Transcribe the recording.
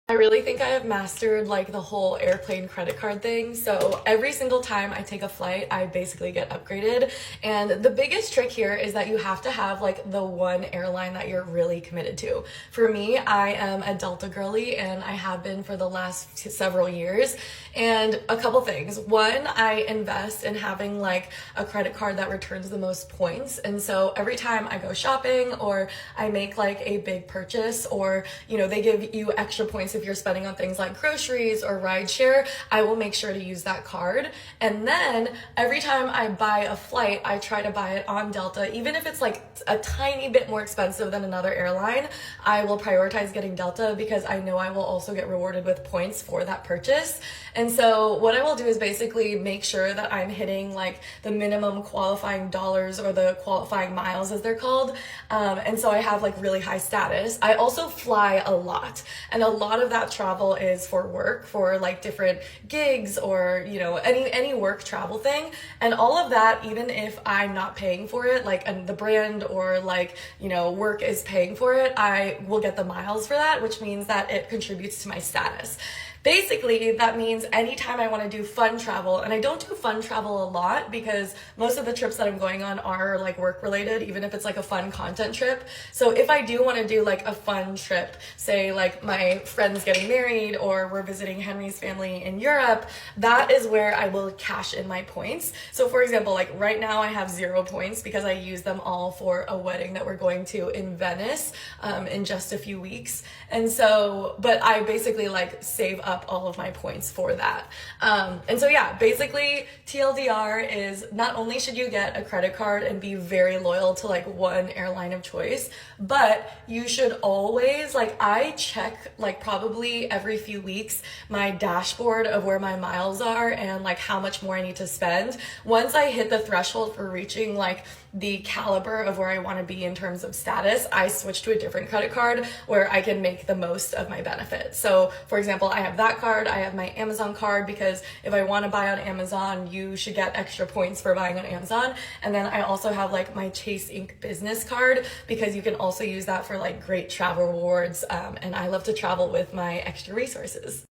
I really think I have mastered like the whole airplane credit card thing. So every single time I take a flight, I basically get upgraded. And the biggest trick here is that you have to have like the one airline that you're really committed to. For me, I am a Delta girly and I have been for the last several years. And a couple things. One, I invest in having like a credit card that returns the most points. And so every time I go shopping or I make like a big purchase or, they give you extra points if you're spending on things like groceries or rideshare, I will make sure to use that card. And then every time I buy a flight, I try to buy it on Delta, even if it's like a tiny bit more expensive than another airline, I will prioritize getting Delta because I know I will also get rewarded with points for that purchase. And so what I will do is basically make sure that I'm hitting like the minimum qualifying dollars or the qualifying miles as they're called. And so I have like really high status. I also fly a lot, and a lot of that travel is for work, for like different gigs or, any work travel thing. And all of that, even if I'm not paying for it, like and the brand or like, work is paying for it, I will get the miles for that, which means that it contributes to my status. Basically, that means anytime I want to do fun travel, and I don't do fun travel a lot because most of the trips that I'm going on are like work related, even if it's like a fun content trip. So if I do want to do like a fun trip, say like my friend's getting married or we're visiting Henry's family in Europe, that is where I will cash in my points. So for example, like right now I have 0 points because I use them all for a wedding that we're going to in Venice in just a few weeks. And so, but I basically like save up all of my points for that. And so yeah, basically TLDR is not only should you get a credit card and be very loyal to like one airline of choice, but you should always, like I check like probably every few weeks my dashboard of where my miles are and like how much more I need to spend. Once I hit the threshold for reaching like the caliber of where I want to be in terms of status, I switch to a different credit card where I can make the most of my benefits. So for example, I have that card, I have my Amazon card because if I want to buy on Amazon, you should get extra points for buying on Amazon. And then I also have like my Chase Inc. business card because you can also use that for like great travel rewards. And I love to travel with my extra resources.